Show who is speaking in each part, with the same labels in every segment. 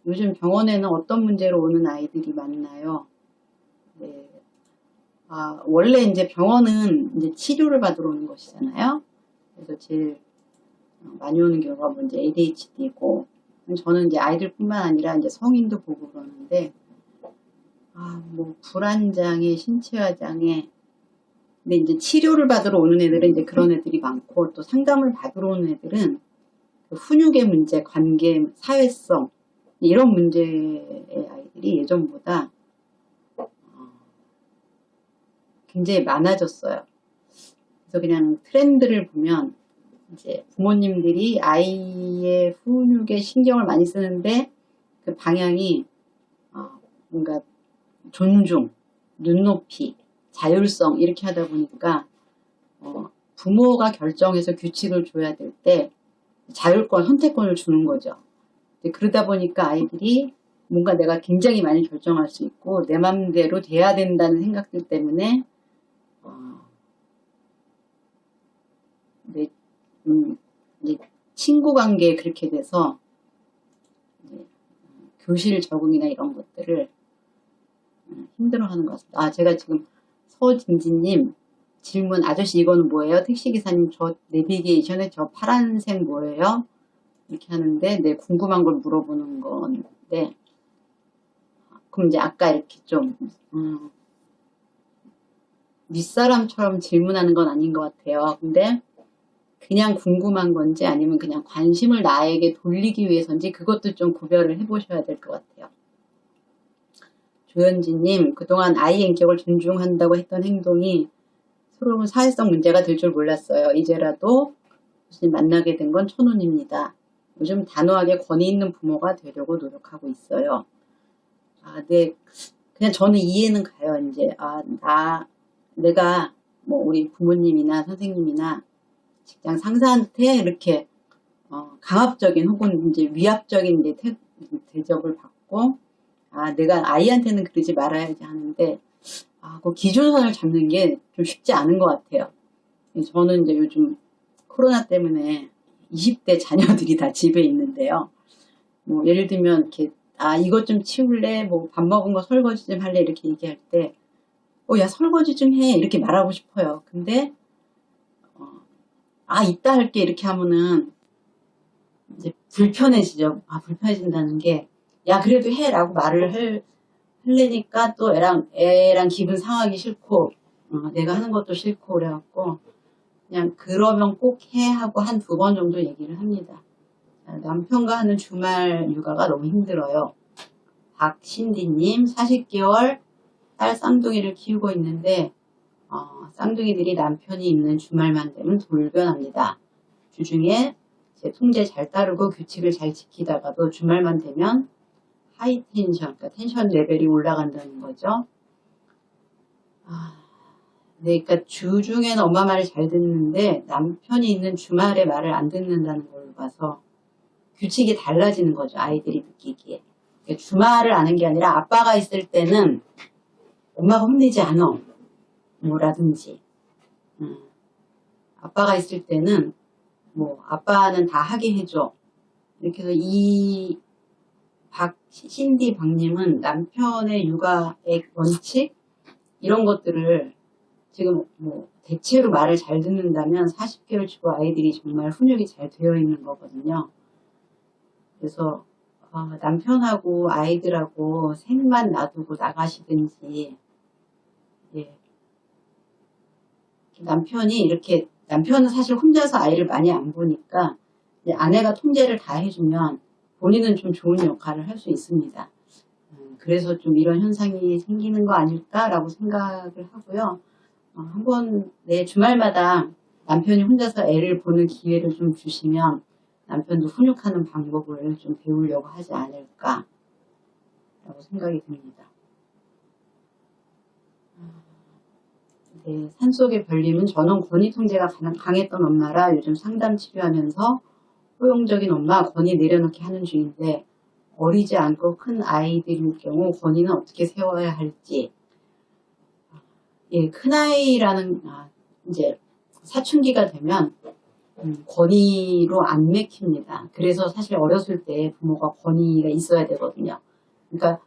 Speaker 1: 요즘 병원에는 어떤 문제로 오는 아이들이 많나요? 네. 원래 이제 병원은 이제 치료를 받으러 오는 것이잖아요. 그래서 제일 많이 오는 경우가 뭐 이제 ADHD고, 저는 이제 아이들뿐만 아니라 이제 성인도 보고 그러는데, 뭐 불안장애, 신체화 장애. 근데 이제 치료를 받으러 오는 애들은 이제 그런 애들이 많고, 또 상담을 받으러 오는 애들은 그 훈육의 문제, 관계, 사회성 이런 문제의 아이들이 예전보다 굉장히 많아졌어요. 그래서 그냥 트렌드를 보면 이제 부모님들이 아이의 훈육에 신경을 많이 쓰는데 그 방향이 뭔가 존중, 눈높이, 자율성 이렇게 하다 보니까 부모가 결정해서 규칙을 줘야 될 때 자율권, 선택권을 주는 거죠. 그러다 보니까 아이들이 뭔가 내가 굉장히 많이 결정할 수 있고 내 맘대로 돼야 된다는 생각들 때문에 이제 친구 관계에 그렇게 돼서 교실 적응이나 이런 것들을 힘들어하는 것 같습니다. 제가 지금 서진지님 질문, 아저씨 이거는 뭐예요? 택시기사님 저 내비게이션에 저 파란색 뭐예요? 이렇게 하는데 네, 궁금한 걸 물어보는 건데, 그럼 이제 아까 이렇게 좀 윗사람처럼 질문하는 건 아닌 것 같아요. 근데 그냥 궁금한 건지 아니면 그냥 관심을 나에게 돌리기 위해서인지 그것도 좀 구별을 해보셔야 될 것 같아요. 조현지님, 그동안 아이의 인격을 존중한다고 했던 행동이 서러운 사회성 문제가 될 줄 몰랐어요. 이제라도 교수님 만나게 된 건 천운입니다. 요즘 단호하게 권위 있는 부모가 되려고 노력하고 있어요. 네. 그냥 저는 이해는 가요. 이제, 내가 뭐 우리 부모님이나 선생님이나 직장 상사한테 이렇게 강압적인 혹은 이제 위압적인 이제 대접을 받고 내가 아이한테는 그러지 말아야지 하는데 그 기준선을 잡는 게 좀 쉽지 않은 것 같아요. 저는 이제 요즘 코로나 때문에 20대 자녀들이 다 집에 있는데요. 뭐 예를 들면 이렇게 이것 좀 치울래, 뭐 밥 먹은 거 설거지 좀 할래 이렇게 얘기할 때 야 설거지 좀 해 이렇게 말하고 싶어요. 근데 이따 할게 이렇게 하면은 이제 불편해지죠. 불편해진다는 게 야 그래도 해 라고 말을 하려니까 또 애랑 기분 상하기 싫고 내가 하는 것도 싫고 그래갖고 그냥 그러면 꼭 해 하고 한 2번 정도 얘기를 합니다. 남편과 하는 주말 육아가 너무 힘들어요. 박신디님 40개월 딸 쌍둥이를 키우고 있는데 쌍둥이들이 남편이 있는 주말만 되면 돌변합니다. 주중에 제 통제 잘 따르고 규칙을 잘 지키다가도 주말만 되면 하이텐션, 그러니까 텐션 레벨이 올라간다는 거죠. 네, 그러니까 주중에는 엄마 말을 잘 듣는데 남편이 있는 주말에 말을 안 듣는다는 걸 봐서 규칙이 달라지는 거죠. 아이들이 느끼기에. 그러니까 주말을 아는 게 아니라 아빠가 있을 때는 엄마가 혼내지 않아. 뭐라든지. 아빠가 있을 때는 뭐 아빠는 다 하게 해줘. 이렇게 해서 이 신디 박님은 남편의 육아의 원칙 이런 것들을 지금 뭐 대체로 말을 잘 듣는다면 40개월 치고 아이들이 정말 훈육이 잘 되어 있는 거거든요. 그래서 남편하고 아이들하고 셋만 놔두고 나가시든지 남편은 사실 혼자서 아이를 많이 안 보니까 아내가 통제를 다 해주면 본인은 좀 좋은 역할을 할 수 있습니다. 그래서 좀 이런 현상이 생기는 거 아닐까라고 생각을 하고요. 한번 주말마다 남편이 혼자서 애를 보는 기회를 좀 주시면 남편도 훈육하는 방법을 좀 배우려고 하지 않을까라고 생각이 듭니다. 네, 산속의 별님은 저는 권위 통제가 강했던 엄마라 요즘 상담 치료하면서 포용적인 엄마 권위 내려놓기 하는 중인데 어리지 않고 큰 아이들일 경우 권위는 어떻게 세워야 할지. 큰 아이라는 이제 사춘기가 되면 권위로 안 맥힙니다. 그래서 사실 어렸을 때 부모가 권위가 있어야 되거든요. 그러니까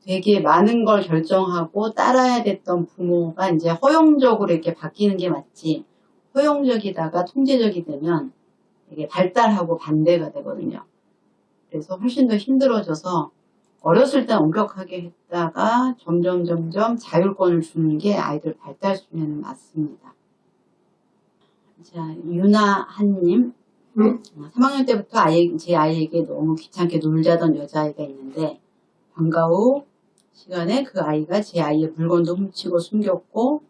Speaker 1: 되게 많은 걸 결정하고 따라야 됐던 부모가 이제 허용적으로 이렇게 바뀌는 게 맞지, 허용적이다가 통제적이 되면 이게 발달하고 반대가 되거든요. 그래서 훨씬 더 힘들어져서 어렸을 때 엄격하게 했다가 점점 자율권을 주는 게 아이들 발달 수준에는 맞습니다. 자, 유나한님, 3학년 때부터 제 아이에게 너무 귀찮게 놀자던 여자아이가 있는데 방과 후 시간에 그 아이가 제 아이의 물건도 훔치고 숨겼고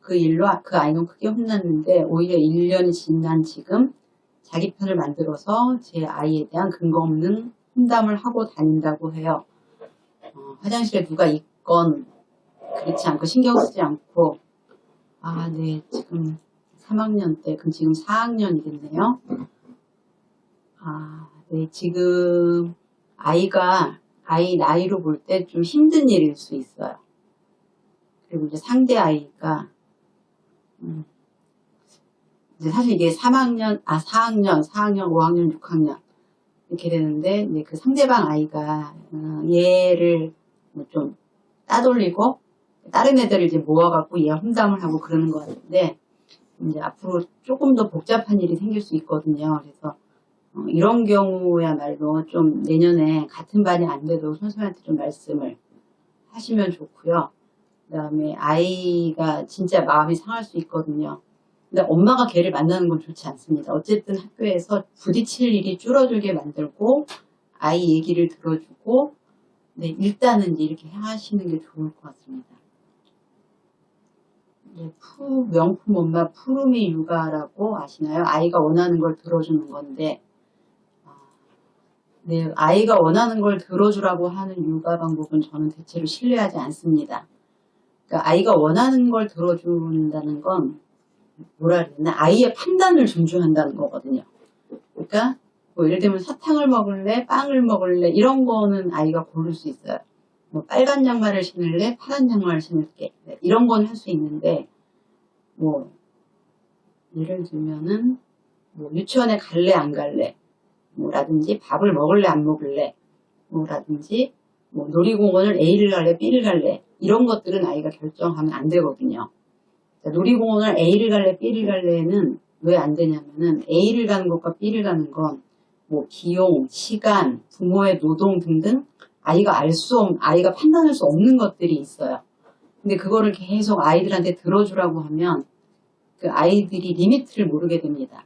Speaker 1: 그 일로 그 아이는 크게 혼났는데 오히려 1년이 지난 지금 자기 편을 만들어서 제 아이에 대한 근거 없는 험담을 하고 다닌다고 해요. 화장실에 누가 있건 그렇지 않고 신경 쓰지 않고, 네, 지금 3학년 때, 그럼 지금 4학년이겠네요. 네, 지금 아이 나이로 볼 때 좀 힘든 일일 수 있어요. 그리고 이제 상대 아이가, 이제 사실 이게 4학년, 5학년, 6학년 이렇게 되는데, 이제 그 상대방 아이가 얘를 뭐 좀 따돌리고 다른 애들을 이제 모아갖고 얘 험담을 하고 그러는 것 같은데, 이제 앞으로 조금 더 복잡한 일이 생길 수 있거든요. 그래서 이런 경우야말로 좀 내년에 같은 반이 안 돼도 선생님한테 좀 말씀을 하시면 좋고요. 그 다음에 아이가 진짜 마음이 상할 수 있거든요. 근데 엄마가 걔를 만나는 건 좋지 않습니다. 어쨌든 학교에서 부딪힐 일이 줄어들게 만들고 아이 얘기를 들어주고, 네, 일단은 이제 이렇게 하시는 게 좋을 것 같습니다. 네, 명품 엄마 푸르미 육아라고 아시나요? 아이가 원하는 걸 들어주는 건데, 네, 아이가 원하는 걸 들어주라고 하는 육아 방법은 저는 대체로 신뢰하지 않습니다. 그러니까 아이가 원하는 걸 들어준다는 건 뭐라 그랬나? 아이의 판단을 존중한다는 거거든요. 그러니까 뭐 예를 들면 사탕을 먹을래, 빵을 먹을래, 이런 거는 아이가 고를 수 있어요. 뭐 빨간 양말을 신을래, 파란 양말을 신을게, 네, 이런 건 할 수 있는데, 뭐 예를 들면은 뭐 유치원에 갈래 안 갈래, 뭐라든지 밥을 먹을래 안 먹을래, 뭐라든지 뭐 놀이공원을 A를 갈래 B를 갈래, 이런 것들은 아이가 결정하면 안 되거든요. 자, 놀이공원을 A를 갈래 B를 갈래는 왜 안 되냐면은 A를 가는 것과 B를 가는 건 뭐 비용, 시간, 부모의 노동 등등 아이가 아이가 판단할 수 없는 것들이 있어요. 근데 그거를 계속 아이들한테 들어주라고 하면 그 아이들이 리미트를 모르게 됩니다.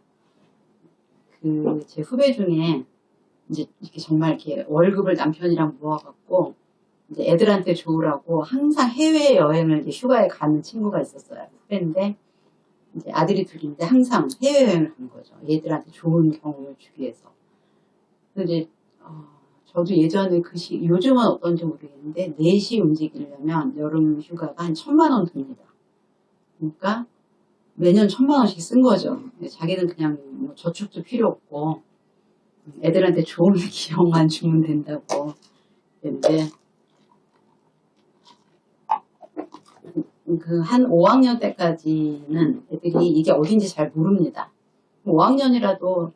Speaker 1: 제 후배 중에 이제 이렇게 정말 이렇게 월급을 남편이랑 모아갖고 이제 애들한테 좋으라고 항상 해외 여행을 이제 휴가에 가는 친구가 있었어요. 후배인데 이제 아들이 둘인데 항상 해외 여행을 간 거죠. 얘들한테 좋은 경험을 주기 위해서. 이제 저도 예전에 요즘은 어떤지 모르겠는데 4시 움직이려면 여름 휴가가 한 1,000만 원 듭니다. 그러니까 매년 1,000만 원씩 쓴 거죠. 자기는 그냥 뭐 저축도 필요 없고 애들한테 좋은 기억만 주면 된다고. 근데 한 5학년 때까지는 애들이 이게 어딘지 잘 모릅니다. 5학년이라도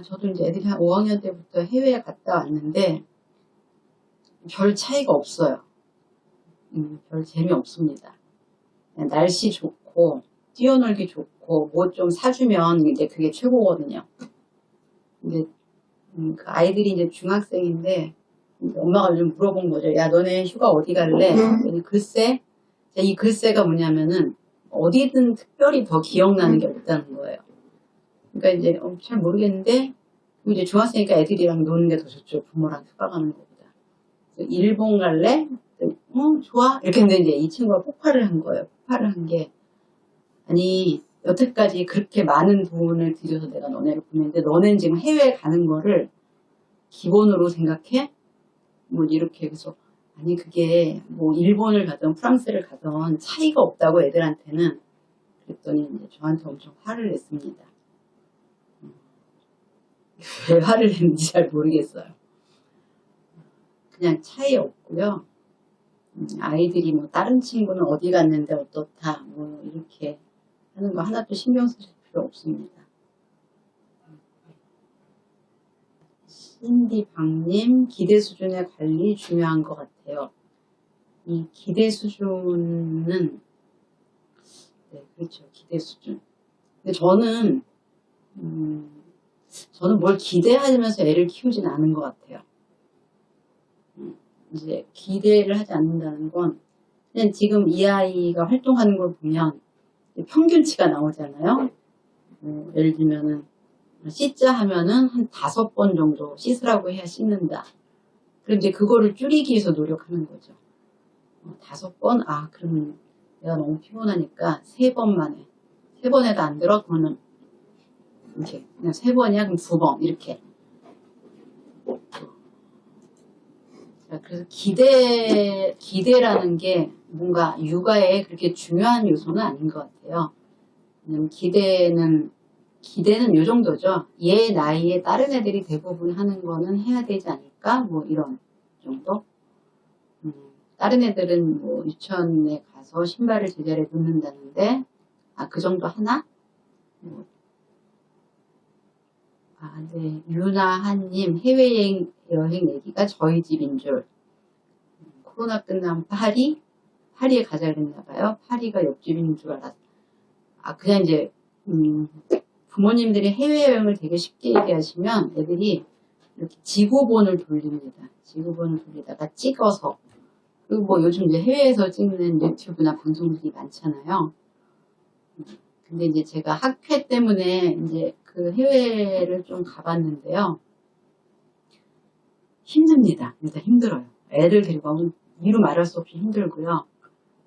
Speaker 1: 저도 이제 애들이 한 5학년 때부터 해외에 갔다 왔는데 별 차이가 없어요. 별 재미없습니다. 날씨 좋고 뛰어놀기 좋고 뭐 좀 사주면 이제 그게 최고거든요. 근데 그 아이들이 이제 중학생인데 엄마가 좀 물어본 거죠. 야, 너네 휴가 어디 갈래? 글쎄. 이 글쎄가 뭐냐면은 어디든 특별히 더 기억나는 게 없다는 거예요. 그러니까 이제 잘 모르겠는데 이제 중학생이니까 애들이랑 노는 게 더 좋죠. 부모랑 휴가 가는 것보다. 일본 갈래? 좋아? 이렇게 했는데 이제 이 친구가 폭발을 한 거예요. 폭발을 한 게, 아니 여태까지 그렇게 많은 돈을 들여서 내가 너네를 보냈는데 너네는 지금 해외에 가는 거를 기본으로 생각해? 뭐 이렇게 해서, 아니 그게 뭐 일본을 가든 프랑스를 가든 차이가 없다고 애들한테는. 그랬더니 이제 저한테 엄청 화를 냈습니다. 왜 화를 냈는지 잘 모르겠어요. 그냥 차이 없고요. 아이들이 뭐 다른 친구는 어디 갔는데 어떻다 뭐 이렇게 하는 거 하나도 신경 쓰실 필요 없습니다. 신디방님, 기대 수준의 관리 중요한 것 같아요. 이 기대 수준은, 네, 그렇죠. 기대 수준. 근데 저는 뭘 기대하면서 애를 키우진 않은 것 같아요. 이제 기대를 하지 않는다는 건, 그냥 지금 이 아이가 활동하는 걸 보면 평균치가 나오잖아요. 예를 들면은, 씻자 하면은 한 5번 정도 씻으라고 해야 씻는다. 그럼 이제 그거를 줄이기 위해서 노력하는 거죠. 5번? 아, 그러면 내가 너무 피곤하니까 3번만 해. 3번에도 안 들어? 그러면 이렇게 그냥 3번이야? 그럼 2번 이렇게. 자, 그래서 기대라는 게 뭔가 육아에 그렇게 중요한 요소는 아닌 것 같아요. 왜냐면 기대는 요 정도죠. 얘 나이에 다른 애들이 대부분 하는 거는 해야 되지 않을까? 뭐 이런 정도. 다른 애들은 뭐 유치원에 가서 신발을 제자리에 놓는다는데, 아, 그 정도 하나? 네. 유나한님, 해외여행 얘기가 저희 집인 줄. 코로나 끝나면 파리에 가자 그랬나봐요. 파리가 옆집인 줄 알았어. 아, 그냥 이제, 부모님들이 해외여행을 되게 쉽게 얘기하시면 애들이 이렇게 지구본을 돌립니다. 지구본을 돌리다가 찍어서. 그리고 뭐 요즘 이제 해외에서 찍는 유튜브나 방송들이 많잖아요. 근데 이제 제가 학회 때문에 이제 그 해외를 좀 가봤는데요. 힘듭니다. 일단 힘들어요. 애들 데리고 가면 이루 말할 수 없이 힘들고요.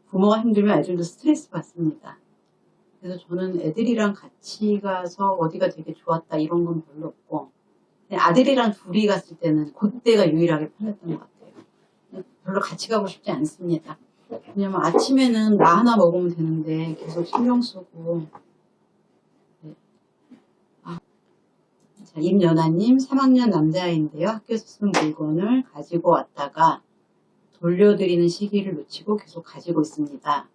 Speaker 1: 부모가 힘들면 애들도 스트레스 받습니다. 그래서 저는 애들이랑 같이 가서 어디가 되게 좋았다 이런 건 별로 없고, 아들이랑 둘이 갔을 때는 그때가 유일하게 편했던 것 같아요. 별로 같이 가고 싶지 않습니다. 왜냐면 아침에는 나 하나 먹으면 되는데 계속 신경 쓰고. 네. 자, 임연아님, 3학년 남자아이인데요. 학교에서 쓴 물건을 가지고 왔다가 돌려드리는 시기를 놓치고 계속 가지고 있습니다.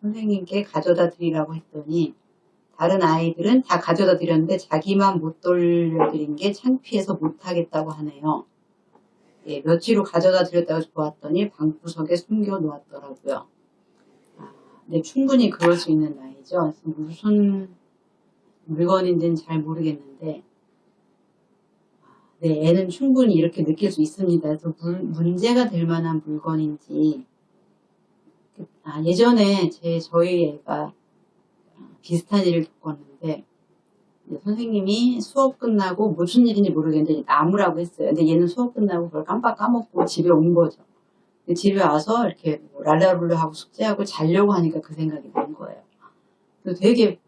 Speaker 1: 선생님께 가져다 드리라고 했더니 다른 아이들은 다 가져다 드렸는데 자기만 못 돌려드린 게 창피해서 못하겠다고 하네요. 예, 며칠 후 가져다 드렸다고 보았더니 방구석에 숨겨 놓았더라고요. 네, 충분히 그럴 수 있는 나이죠. 무슨 물건인지는 잘 모르겠는데, 네, 애는 충분히 이렇게 느낄 수 있습니다. 그래서 문제가 될 만한 물건인지. 예전에 저희 애가 비슷한 일을 겪었는데, 선생님이 수업 끝나고 무슨 일인지 모르겠는데 나무라고 했어요. 근데 얘는 수업 끝나고 그걸 깜빡 까먹고 집에 온 거죠. 집에 와서 이렇게 랄라룰라 하고 숙제하고 자려고 하니까 그 생각이 든 거예요. 그래서 되게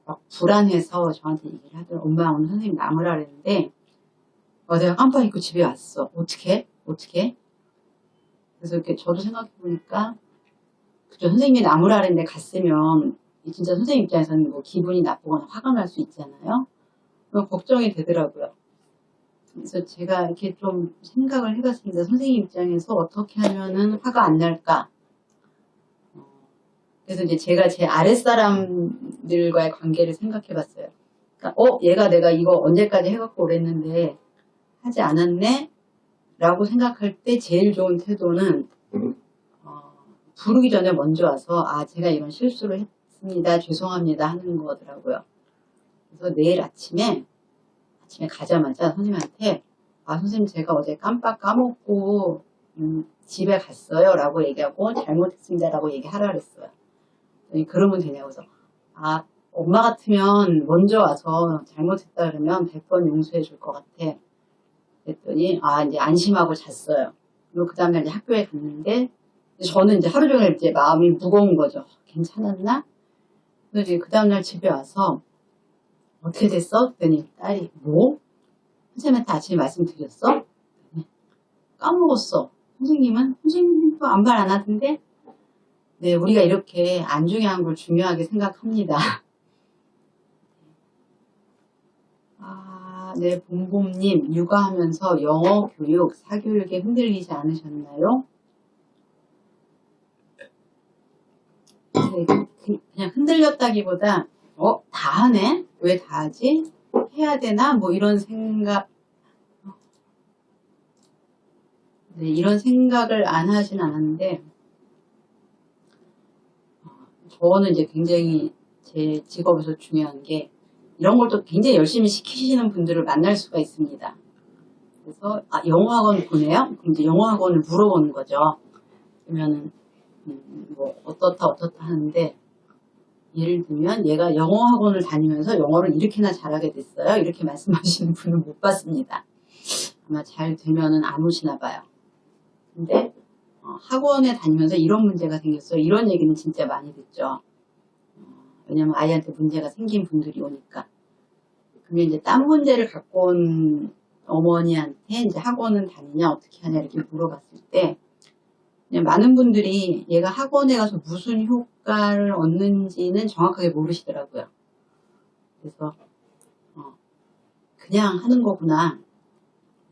Speaker 1: 막 불안해서 저한테 얘기를 하더라고요. 엄마 오늘 선생님 나무라 그랬는데 내가 깜빡 잊고 집에 왔어. 어떻게? 그래서 이렇게 저도 생각해 보니까 그죠, 선생님이 나무라 그랬는데 갔으면 진짜 선생님 입장에서는 뭐 기분이 나쁘거나 화가 날 수 있잖아요. 걱정이 되더라고요. 그래서 제가 이렇게 좀 생각을 해봤습니다. 선생님 입장에서 어떻게 하면은 화가 안 날까? 그래서 이제 제가 제 아랫사람들과의 관계를 생각해봤어요. 그러니까 얘가 내가 이거 언제까지 해갖고 그랬는데 하지 않았네? 라고 생각할 때 제일 좋은 태도는 부르기 전에 먼저 와서 제가 이런 실수를 했습니다. 죄송합니다 하는 거더라고요. 그래서 내일 아침에 가자마자 선생님한테 선생님 제가 어제 깜빡 까먹고 집에 갔어요 라고 얘기하고 잘못했습니다 라고 얘기하라 그랬어요. 그러면 되냐고 해서 엄마 같으면 먼저 와서 잘못했다 그러면 100번 용서해 줄 것 같아. 그랬더니 이제 안심하고 잤어요. 그리고 그 다음날 이제 학교에 갔는데 저는 이제 하루 종일 이제 마음이 무거운 거죠. 괜찮았나? 그래서 이제 그 다음날 집에 와서 어떻게 됐어? 그랬더니 딸이 뭐? 선생님한테 아침에 말씀드렸어? 까먹었어. 선생님도 아무 말 안 하던데? 네, 우리가 이렇게 안 중요한 걸 중요하게 생각합니다. 네, 봄봄님, 육아하면서 영어 교육, 사교육에 흔들리지 않으셨나요? 네, 그냥 흔들렸다기보다, 다 하네? 왜 다 하지? 해야 되나? 뭐 이런 생각, 네, 이런 생각을 안 하진 않았는데, 저는 이제 굉장히 제 직업에서 중요한 게, 이런 걸 또 굉장히 열심히 시키시는 분들을 만날 수가 있습니다. 그래서, 영어학원 보내요? 그럼 이제 영어학원을 물어보는 거죠. 그러면은, 뭐, 어떻다 하는데, 예를 들면, 얘가 영어학원을 다니면서 영어를 이렇게나 잘하게 됐어요. 이렇게 말씀하시는 분은 못 봤습니다. 아마 잘 되면은 안 오시나 봐요. 근데, 학원에 다니면서 이런 문제가 생겼어요. 이런 얘기는 진짜 많이 듣죠. 왜냐면 아이한테 문제가 생긴 분들이 오니까. 그러면 이제 딴 문제를 갖고 온 어머니한테 이제 학원은 다니냐, 어떻게 하냐, 이렇게 물어봤을 때, 그냥 많은 분들이 얘가 학원에 가서 무슨 효과를 얻는지는 정확하게 모르시더라고요. 그래서, 그냥 하는 거구나,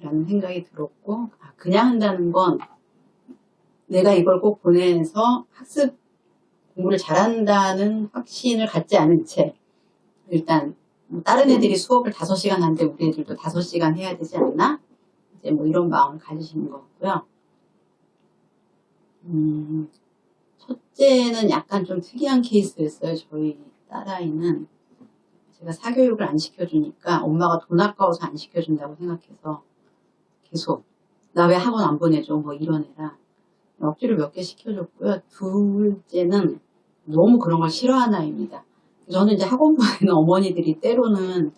Speaker 1: 라는 생각이 들었고, 그냥 한다는 건 내가 이걸 꼭 보내서 학습 공부를 잘한다는 확신을 갖지 않은 채, 일단, 다른 애들이 수업을 5시간 하는데 우리 애들도 5시간 해야 되지 않나? 이제 뭐 이런 마음을 가지시는 것 같고요. 첫째는 약간 좀 특이한 케이스였어요. 저희 딸아이는 제가 사교육을 안 시켜주니까 엄마가 돈 아까워서 안 시켜준다고 생각해서 계속 나 왜 학원 안 보내줘? 뭐 이런 애라 억지로 몇 개 시켜줬고요. 둘째는 너무 그런 걸 싫어하는 아이입니다. 저는 이제 학원 보내는 어머니들이 때로는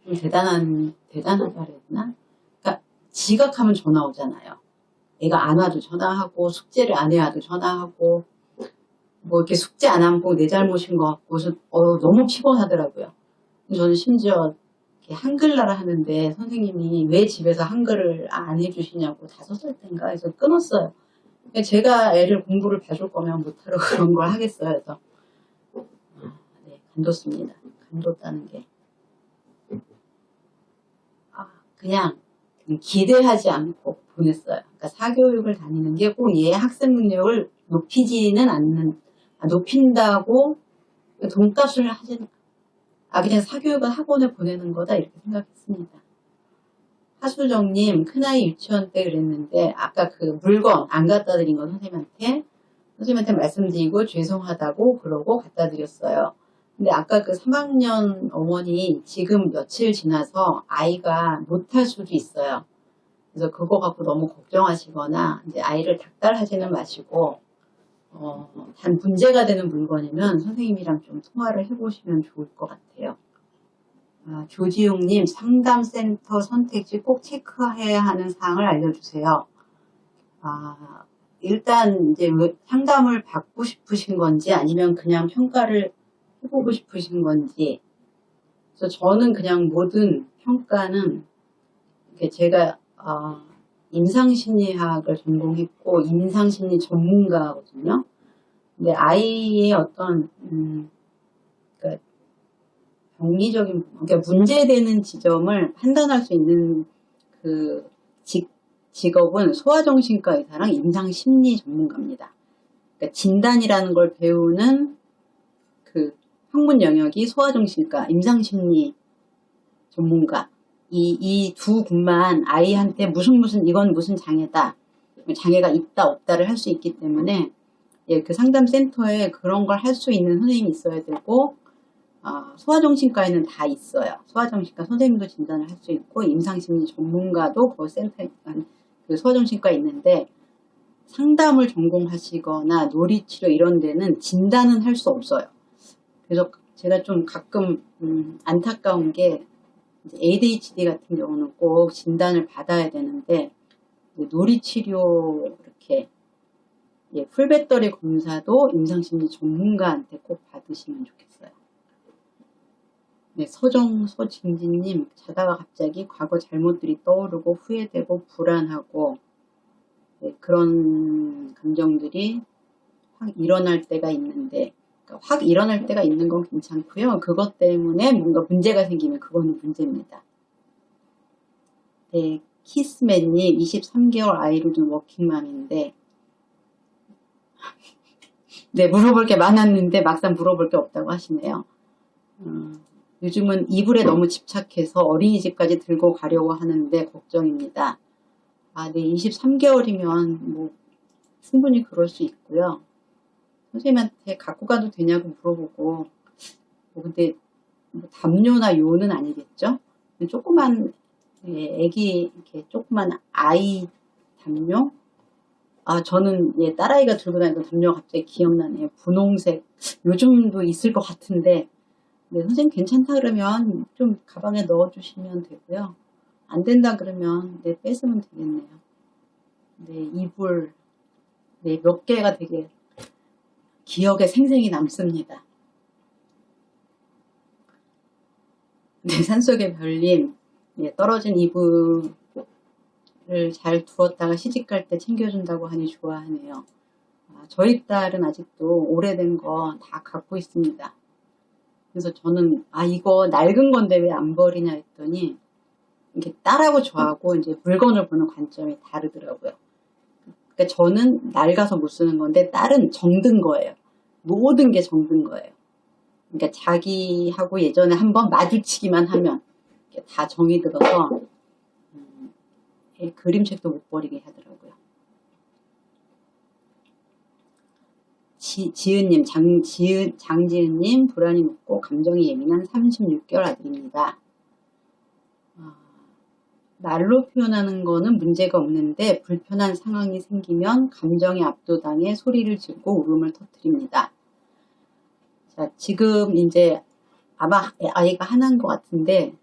Speaker 1: 좀 대단하다 그랬나? 그러니까 지각하면 전화 오잖아요. 애가 안 와도 전화하고 숙제를 안 해와도 전화하고 뭐 이렇게 숙제 안 하고 내 잘못인 것 같고 그래서 너무 피곤하더라고요. 저는 심지어 한글나라 하는데 선생님이 왜 집에서 한글을 안 해주시냐고 5살 때인가 해서 끊었어요. 제가 애를 공부를 봐줄 거면 못하러 그런 걸 하겠어요. 그래서 네, 간뒀습니다. 간뒀다는 게 그냥 기대하지 않고 보냈어요. 그러니까 사교육을 다니는 게 꼭 얘의 학습 능력을 높이지는 않는, 높인다고 돈값을 하지는, 그냥 사교육은 학원에 보내는 거다 이렇게 생각했습니다. 하수정님, 큰아이 유치원 때 그랬는데 아까 그 물건 안 갖다 드린 건 선생님한테 말씀드리고 죄송하다고 그러고 갖다 드렸어요. 근데 아까 그 3학년 어머니 지금 며칠 지나서 아이가 못할 수도 있어요. 그래서 그거 갖고 너무 걱정하시거나 이제 아이를 닥달하지는 마시고 단 문제가 되는 물건이면 선생님이랑 좀 통화를 해보시면 좋을 것 같아요. 조지용님, 상담센터 선택지 꼭 체크해야 하는 사항을 알려주세요. 일단 이제 상담을 받고 싶으신 건지 아니면 그냥 평가를 해보고 싶으신 건지. 그래서 저는 그냥 모든 평가는 제가 임상심리학을 전공했고 임상심리 전문가거든요. 근데 아이의 어떤 그러니까 병리적인 그러니까 문제되는 지점을 판단할 수 있는 그 직업은 소아정신과 의사랑 임상심리 전문가입니다. 그러니까 진단이라는 걸 배우는 그 학문 영역이 소아정신과, 임상심리 전문가. 이 두 군만 아이한테 이건 무슨 장애다, 장애가 있다 없다를 할 수 있기 때문에 그 상담센터에 그런 걸 할 수 있는 선생님이 있어야 되고 소아정신과에는 다 있어요. 소아정신과 선생님도 진단을 할 수 있고 임상심리 전문가도 그 센터에 그 소아정신과에 있는데 상담을 전공하시거나 놀이치료 이런 데는 진단은 할 수 없어요. 그래서 제가 좀 가끔 안타까운 게 ADHD 같은 경우는 꼭 진단을 받아야 되는데 놀이치료 이렇게 풀배터리 검사도 임상심리 전문가한테 꼭 받으시면 좋겠어요. 네, 서진진님, 자다가 갑자기 과거 잘못들이 떠오르고 후회되고 불안하고 그런 감정들이 확 일어날 때가 있는데 확 일어날 때가 있는 건 괜찮고요. 그것 때문에 뭔가 문제가 생기면 그거는 문제입니다. 네, 키스맨님 23개월 아이를 둔 워킹맘인데 네, 물어볼 게 많았는데 막상 물어볼 게 없다고 하시네요. 요즘은 이불에 너무 집착해서 어린이집까지 들고 가려고 하는데 걱정입니다. 네, 23개월이면 뭐 충분히 그럴 수 있고요. 선생님한테 갖고 가도 되냐고 물어보고, 뭐 근데 뭐 담요나 요는 아니겠죠? 조그만 애기 이렇게 조그만 아이 담요? 저는 딸아이가 들고 다니던 담요 갑자기 기억나네요. 분홍색. 요즘도 있을 것 같은데, 네, 선생님 괜찮다 그러면 좀 가방에 넣어주시면 되고요. 안 된다 그러면 네, 뺏으면 되겠네요. 네, 이불. 네, 몇 개가 되게 기억에 생생히 남습니다. 네, 산속의 별님. 네, 떨어진 이불을 잘 두었다가 시집갈 때 챙겨준다고 하니 좋아하네요. 저희 딸은 아직도 오래된 거 다 갖고 있습니다. 그래서 저는 이거 낡은 건데 왜 안 버리냐 했더니 이게 딸하고 저하고 이제 물건을 보는 관점이 다르더라고요. 그러니까 저는 낡아서 못 쓰는 건데 딸은 정든 거예요. 모든 게 정든 거예요. 그러니까 자기하고 예전에 한번 마주치기만 하면 다 정이 들어서 그림책도 못 버리게 하더라고요. 지은님, 장지은님, 불안이 높고 감정이 예민한 36개월 아들입니다. 말로 표현하는 거는 문제가 없는데 불편한 상황이 생기면 감정에 압도당해 소리를 지르고 울음을 터뜨립니다. 자, 지금 이제 아마 아이가 하나인 것 같은데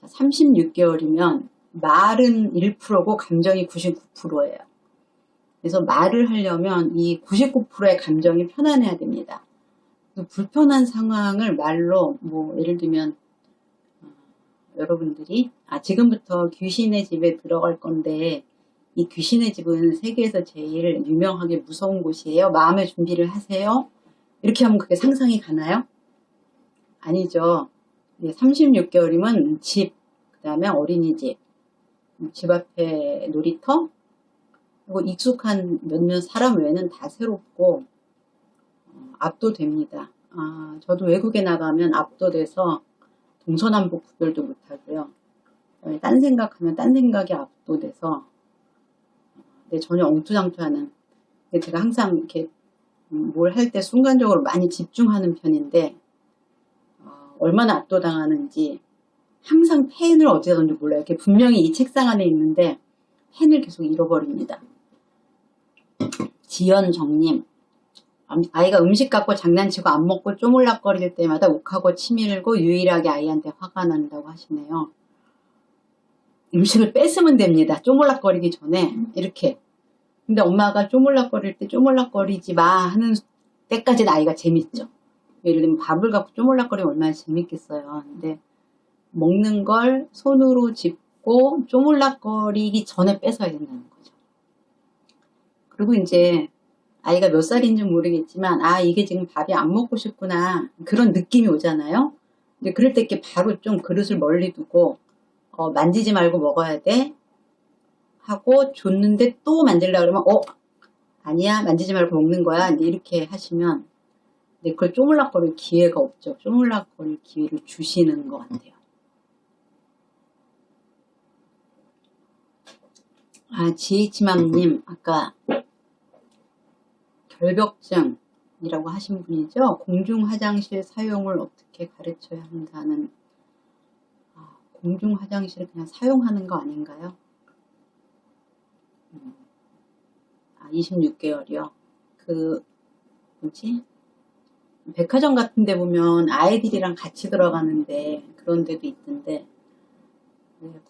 Speaker 1: 36개월이면 말은 1%고 감정이 99%예요. 그래서 말을 하려면 이 99%의 감정이 편안해야 됩니다. 불편한 상황을 말로 뭐 예를 들면 여러분들이 지금부터 귀신의 집에 들어갈 건데 이 귀신의 집은 세계에서 제일 유명하게 무서운 곳이에요. 마음의 준비를 하세요. 이렇게 하면 그게 상상이 가나요? 아니죠. 36개월이면 집, 그 다음에 어린이집, 집 앞에 놀이터, 그리고 익숙한 몇몇 사람 외에는 다 새롭고 압도됩니다. 저도 외국에 나가면 압도돼서 동서남북 구별도 못하고요. 딴 생각하면 딴 생각이 압도돼서 전혀 엉투장투하는, 제가 항상 이렇게 뭘 할 때 순간적으로 많이 집중하는 편인데 얼마나 압도당하는지 항상 펜을 어디다 던지 몰라요. 이렇게 분명히 이 책상 안에 있는데 펜을 계속 잃어버립니다. 지연정님, 아이가 음식 갖고 장난치고 안 먹고 쪼물락거릴 때마다 욱하고 치밀고 유일하게 아이한테 화가 난다고 하시네요. 음식을 뺏으면 됩니다. 쪼물락거리기 전에 이렇게. 근데 엄마가 쪼물락거릴 때 쪼물락거리지 마 하는 때까지는 아이가 재밌죠. 예를 들면 밥을 갖고 쪼물락거리면 얼마나 재밌겠어요. 근데 먹는 걸 손으로 짚고 쪼물락거리기 전에 뺏어야 된다는 거죠. 그리고 이제 아이가 몇 살인지 모르겠지만 이게 지금 밥이 안 먹고 싶구나 그런 느낌이 오잖아요. 근데 그럴 때 이렇게 바로 좀 그릇을 멀리 두고 만지지 말고 먹어야 돼 하고 줬는데 또 만지려고 그러면 아니야 만지지 말고 먹는 거야 이제 이렇게 하시면 그걸 쪼물락거릴 기회가 없죠. 쪼물락거릴 기회를 주시는 것 같아요. GH맘님 아까 결벽증이라고 하신 분이죠. 공중화장실 사용을 어떻게 가르쳐야 한다는, 공중화장실을 그냥 사용하는 거 아닌가요? 26개월이요. 뭐지? 백화점 같은 데 보면 아이들이랑 같이 들어가는데 그런 데도 있던데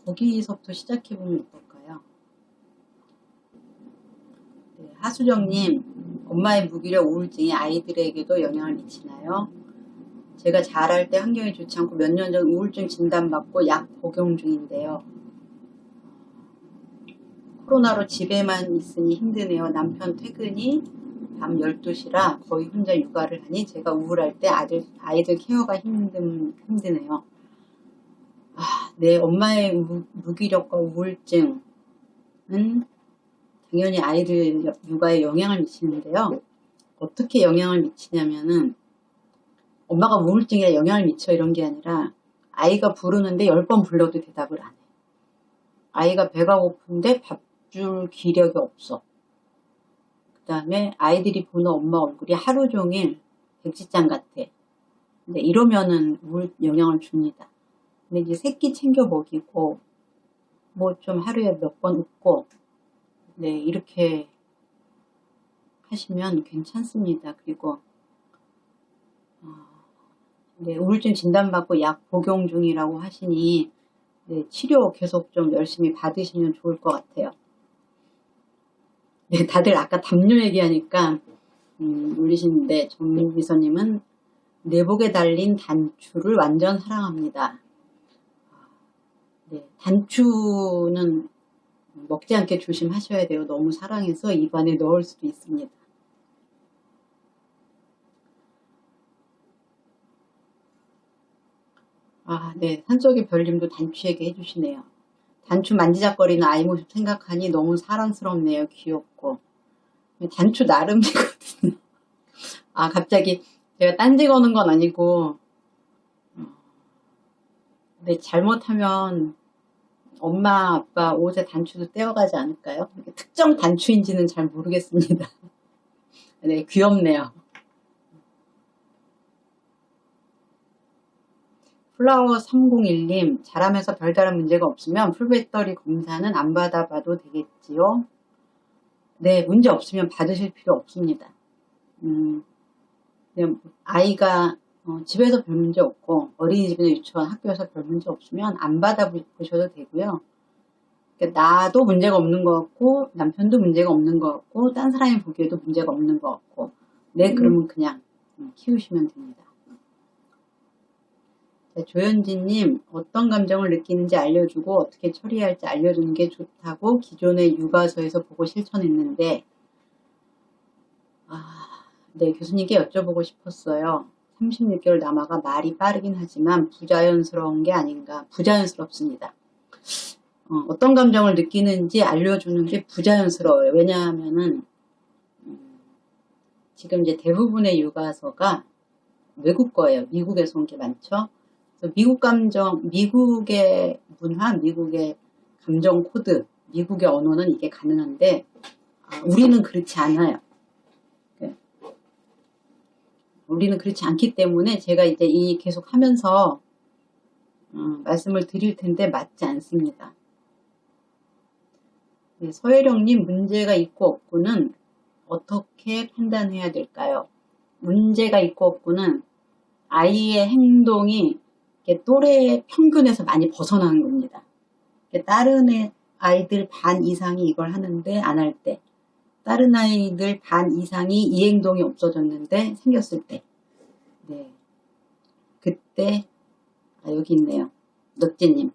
Speaker 1: 거기서부터 시작해보면 어떨까요? 하수정님, 엄마의 무기력 우울증이 아이들에게도 영향을 미치나요? 제가 자랄 때 환경이 좋지 않고 몇 년 전 우울증 진단받고 약 복용 중인데요. 코로나로 집에만 있으니 힘드네요. 남편 퇴근이 밤 12시라 거의 혼자 육아를 하니 제가 우울할 때 아이들 케어가 힘드네요. 네, 엄마의 무기력과 우울증은 당연히 아이들 육아에 영향을 미치는데요. 어떻게 영향을 미치냐면은 엄마가 우울증에 영향을 미쳐 이런 게 아니라 아이가 부르는데 10번 불러도 대답을 안 해. 아이가 배가 고픈데 밥 줄 기력이 없어. 그 다음에 아이들이 보는 엄마 얼굴이 하루 종일 백지장 같아. 근데 이러면은 물 영향을 줍니다. 근데 이제 새끼 챙겨 먹이고 뭐 좀 하루에 몇 번 웃고 네 이렇게 하시면 괜찮습니다. 그리고 네, 우울증 진단받고 약 복용 중이라고 하시니 네, 치료 계속 좀 열심히 받으시면 좋을 것 같아요. 네, 다들 아까 담요 얘기하니까 올리시는데 전미비서님은 내복에 달린 단추를 완전 사랑합니다. 네, 단추는 먹지 않게 조심하셔야 돼요. 너무 사랑해서 입안에 넣을 수도 있습니다. 네, 산속의 별님도 단추 얘기 해주시네요. 단추 만지작거리는 아이 모습 생각하니 너무 사랑스럽네요. 귀엽고. 단추 나름이거든요. 갑자기 제가 딴지 거는 건 아니고 근데 잘못하면 엄마 아빠 옷에 단추도 떼어가지 않을까요? 특정 단추인지는 잘 모르겠습니다. 네, 귀엽네요. 플라워 301님, 잘하면서 별다른 문제가 없으면 풀배터리 검사는 안 받아봐도 되겠지요? 네, 문제 없으면 받으실 필요 없습니다. 아이가 집에서 별 문제 없고 어린이집이나 유치원, 학교에서 별 문제 없으면 안 받아보셔도 되고요. 그러니까 나도 문제가 없는 것 같고 남편도 문제가 없는 것 같고 딴 사람이 보기에도 문제가 없는 것 같고 네, 그러면 그냥 키우시면 됩니다. 조현진님, 어떤 감정을 느끼는지 알려주고 어떻게 처리할지 알려주는 게 좋다고 기존의 육아서에서 보고 실천했는데 네, 교수님께 여쭤보고 싶었어요. 36개월 남아가 말이 빠르긴 하지만 부자연스러운 게 아닌가. 부자연스럽습니다. 어떤 감정을 느끼는지 알려주는 게 부자연스러워요. 왜냐하면은 지금 이제 대부분의 육아서가 외국 거예요. 미국에서 온 게 많죠. 그래서 미국 감정, 미국의 문화, 미국의 감정 코드, 미국의 언어는 이게 가능한데 우리는 그렇지 않아요. 우리는 그렇지 않기 때문에 제가 이제 계속 하면서 말씀을 드릴 텐데 맞지 않습니다. 네, 서혜령님, 문제가 있고 없고는 어떻게 판단해야 될까요? 문제가 있고 없고는 아이의 행동이 또래 평균에서 많이 벗어나는 겁니다. 다른 아이들 반 이상이 이걸 하는데 안 할 때, 다른 아이들 반 이상이 이 행동이 없어졌는데 생겼을 때, 네, 그때 여기 있네요. 넉지님.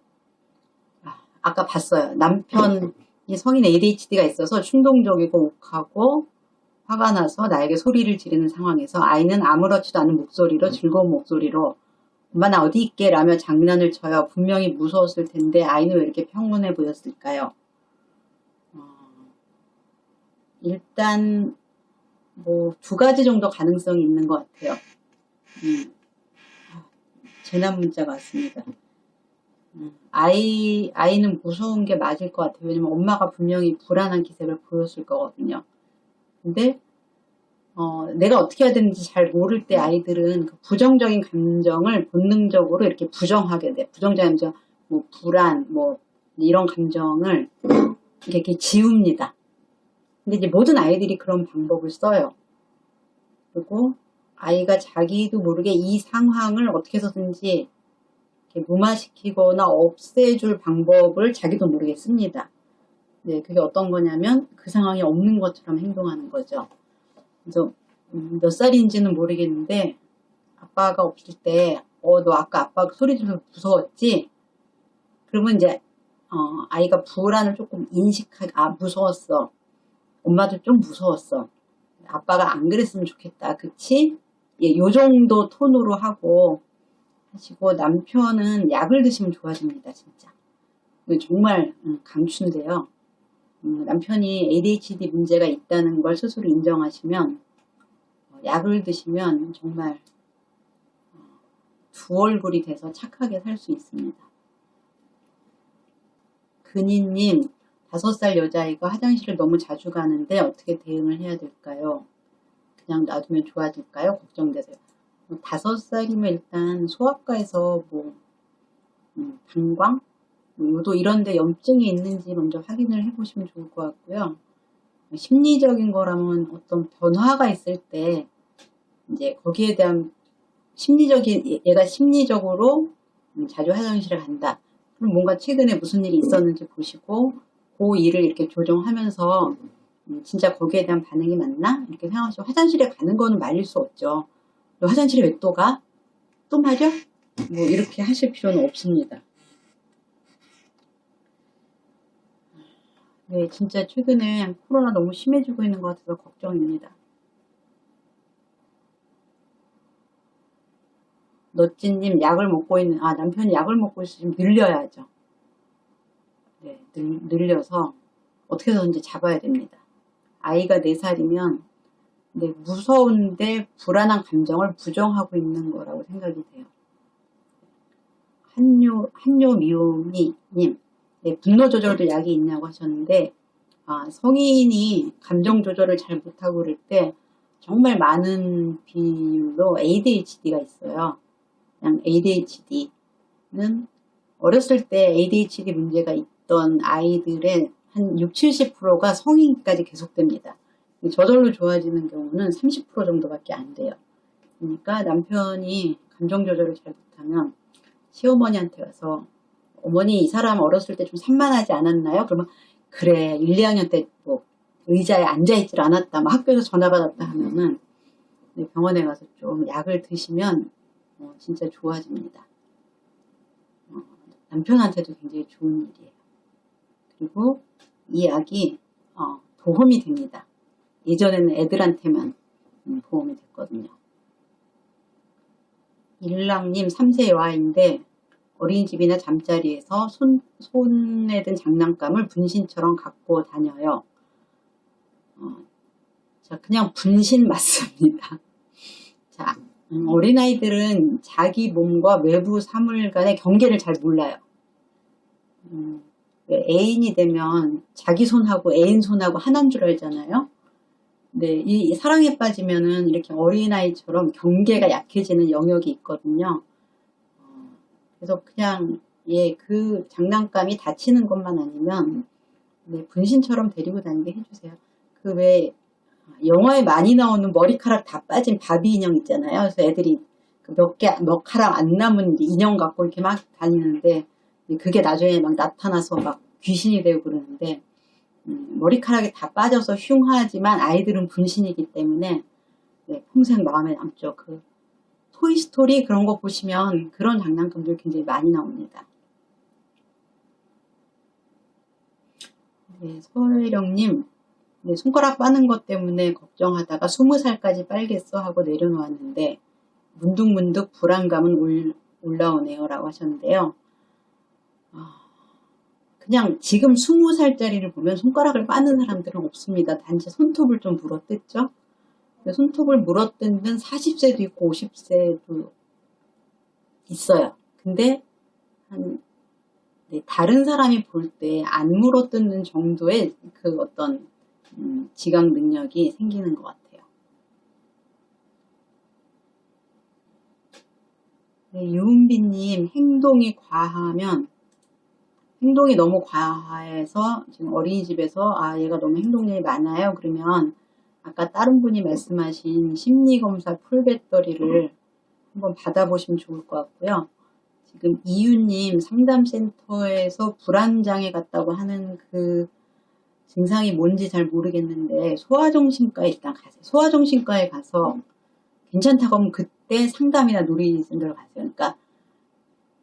Speaker 1: 아까 봤어요. 남편이 성인 ADHD가 있어서 충동적이고 욱하고 화가 나서 나에게 소리를 지르는 상황에서 아이는 아무렇지도 않은 목소리로 즐거운 목소리로 엄마 나 어디 있게 라며 장난을 쳐요. 분명히 무서웠을 텐데 아이는 왜 이렇게 평온해 보였을까요? 일단 뭐 2가지 정도 가능성이 있는 것 같아요. 재난 문자가 왔습니다. 아이는 무서운 게 맞을 것 같아요. 왜냐면 엄마가 분명히 불안한 기색을 보였을 거거든요. 근데 내가 어떻게 해야 되는지 잘 모를 때 아이들은 그 부정적인 감정을 본능적으로 이렇게 부정하게 돼. 부정적인 감정, 뭐 불안, 뭐 이런 감정을 이렇게 지웁니다. 근데 이제 모든 아이들이 그런 방법을 써요. 그리고 아이가 자기도 모르게 이 상황을 어떻게 해서든지 이렇게 무마시키거나 없애줄 방법을 자기도 모르게 씁니다. 네, 그게 어떤 거냐면 그 상황이 없는 것처럼 행동하는 거죠. 그래서 몇 살인지는 모르겠는데 아빠가 없을 때 너 아까 아빠가 소리 들어서 무서웠지? 그러면 이제 아이가 불안을 조금 인식하게 무서웠어. 엄마도 좀 무서웠어. 아빠가 안 그랬으면 좋겠다. 그치? 예, 요 정도 톤으로 하고 하시고 남편은 약을 드시면 좋아집니다. 진짜. 정말 강추인데요. 남편이 ADHD 문제가 있다는 걸 스스로 인정하시면 약을 드시면 정말 두 얼굴이 돼서 착하게 살 수 있습니다. 근희님, 5살 여자아이가 화장실을 너무 자주 가는데 어떻게 대응을 해야 될까요? 그냥 놔두면 좋아질까요? 걱정되세요. 5살이면 일단 소아과에서 방광, 요도 이런데 염증이 있는지 먼저 확인을 해보시면 좋을 것 같고요. 심리적인 거라면 어떤 변화가 있을 때 이제 거기에 대한 얘가 심리적으로 자주 화장실을 간다. 그럼 뭔가 최근에 무슨 일이 있었는지 보시고 그 일을 이렇게 조정하면서 진짜 거기에 대한 반응이 맞나? 이렇게 생각하시고 화장실에 가는 거는 말릴 수 없죠. 너 화장실에 왜 또 가? 또 마려? 이렇게 하실 필요는 없습니다. 네, 진짜 최근에 코로나 너무 심해지고 있는 것 같아서 걱정입니다. 너찌님 남편이 약을 먹고 있으시면 늘려야죠. 네, 늘려서 어떻게 해서든지 잡아야 됩니다. 아이가 4살이면 무서운데 불안한 감정을 부정하고 있는 거라고 생각이 돼요. 한요미오미님, 네, 분노 조절도 약이 있냐고 하셨는데, 성인이 감정 조절을 잘 못하고 그럴 때 정말 많은 비율로 ADHD가 있어요. 그냥 ADHD는 어렸을 때 ADHD 문제가 있던 아이들의 한 60-70%가 성인까지 계속됩니다. 저절로 좋아지는 경우는 30% 정도밖에 안 돼요. 그러니까 남편이 감정 조절을 잘 못하면 시어머니한테 가서 어머니 이 사람 어렸을 때 좀 산만하지 않았나요? 그러면 그래 1, 2학년 때 의자에 앉아있질 않았다. 학교에서 전화 받았다 하면은 병원에 가서 좀 약을 드시면 진짜 좋아집니다. 남편한테도 굉장히 좋은 일이에요. 그리고 이 약이 보험이 됩니다. 예전에는 애들한테만 보험이 됐거든요. 일랑님 3세 여아인데 어린이집이나 잠자리에서 손에 든 장난감을 분신처럼 갖고 다녀요. 자, 그냥 분신 맞습니다. 자, 어린아이들은 자기 몸과 외부 사물 간의 경계를 잘 몰라요. 애인이 되면 자기 손하고 애인 손하고 하나인 줄 알잖아요. 근데 이 사랑에 빠지면은 이렇게 어린아이처럼 경계가 약해지는 영역이 있거든요. 그래서 그냥 그 장난감이 다치는 것만 아니면 분신처럼 데리고 다니게 해주세요. 그 왜 영화에 많이 나오는 머리카락 다 빠진 바비 인형 있잖아요. 그래서 애들이 몇 가락 안 남은 인형 갖고 이렇게 막 다니는데 그게 나중에 막 나타나서 막 귀신이 되고 그러는데 머리카락이 다 빠져서 흉하지만 아이들은 분신이기 때문에 평생 마음에 남죠. 그 토이스토리 그런 거 보시면 그런 장난감들 굉장히 많이 나옵니다. 서혜령님, 손가락 빠는 것 때문에 걱정하다가 20살까지 빨겠어 하고 내려놓았는데 문득문득 불안감은 올라오네요 라고 하셨는데요. 그냥 지금 20살짜리를 보면 손가락을 빠는 사람들은 없습니다. 단지 손톱을 좀 물어뜯죠. 손톱을 물어뜯는 40세도 있고 50세도 있어요. 근데 다른 사람이 볼 때 안 물어뜯는 정도의 그 어떤 지각 능력이 생기는 것 같아요. 유은비님, 행동이 너무 과해서 지금 어린이집에서 얘가 너무 행동량이 많아요. 그러면 아까 다른 분이 말씀하신 심리검사 풀배터리를 한번 받아보시면 좋을 것 같고요. 지금 이유님 상담센터에서 불안장애 같다고 하는 그 증상이 뭔지 잘 모르겠는데 소아정신과에 일단 가세요. 소아정신과에 가서 괜찮다고 하면 그때 상담이나 놀이센터를 가세요. 그러니까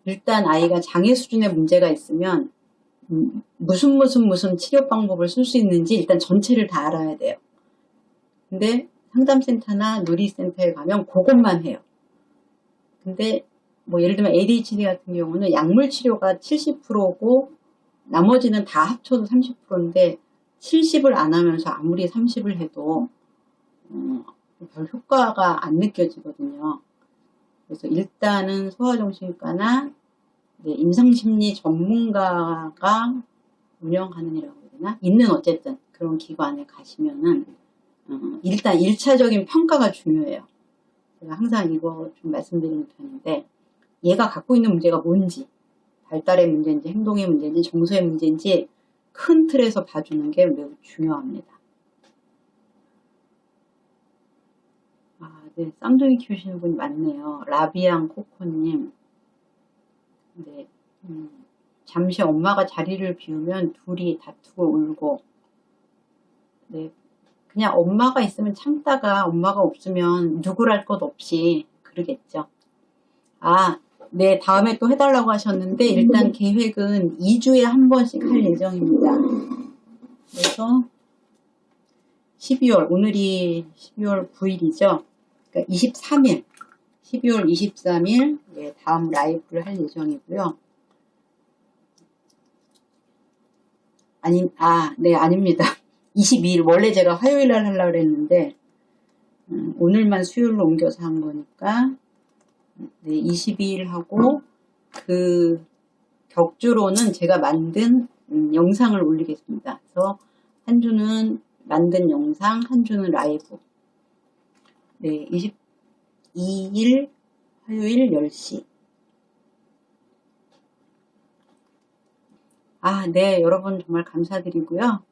Speaker 1: 일단 아이가 장애 수준의 문제가 있으면 무슨 치료 방법을 쓸 수 있는지 일단 전체를 다 알아야 돼요. 근데 상담센터나 놀이센터에 가면 그것만 해요. 근데 예를 들면 ADHD 같은 경우는 약물 치료가 70%고 나머지는 다 합쳐도 30%인데 70을 안 하면서 아무리 30을 해도 별 효과가 안 느껴지거든요. 그래서 일단은 소아정신과나 임상심리 전문가가 운영하는 이라고 되나? 있는 어쨌든 그런 기관에 가시면은 일단 1차적인 평가가 중요해요. 제가 항상 이거 좀 말씀드리는 편인데 얘가 갖고 있는 문제가 뭔지 발달의 문제인지 행동의 문제인지 정서의 문제인지 큰 틀에서 봐주는 게 매우 중요합니다. 네, 쌍둥이 키우시는 분이 많네요. 라비앙 코코님. 네, 잠시 엄마가 자리를 비우면 둘이 다투고 울고. 네, 그냥 엄마가 있으면 참다가 엄마가 없으면 누구랄 것 없이 그러겠죠. 네, 다음에 또 해달라고 하셨는데 일단 계획은 2주에 한 번씩 할 예정입니다. 그래서 12월, 오늘이 12월 9일이죠. 그러니까 23일, 12월 23일 네, 다음 라이브를 할 예정이고요. 네, 아닙니다. 22일, 원래 제가 화요일 날 하려고 했는데 오늘만 수요일로 옮겨서 한 거니까 네, 22일 하고 그 격주로는 제가 만든 영상을 올리겠습니다. 그래서 한 주는 만든 영상, 한 주는 라이브. 네, 22일 화요일 10시. 네, 여러분 정말 감사드리고요.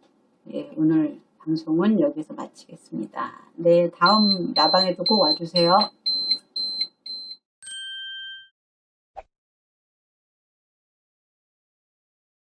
Speaker 1: 네, 오늘 방송은 여기서 마치겠습니다. 네, 다음 라방에도 꼭 와주세요.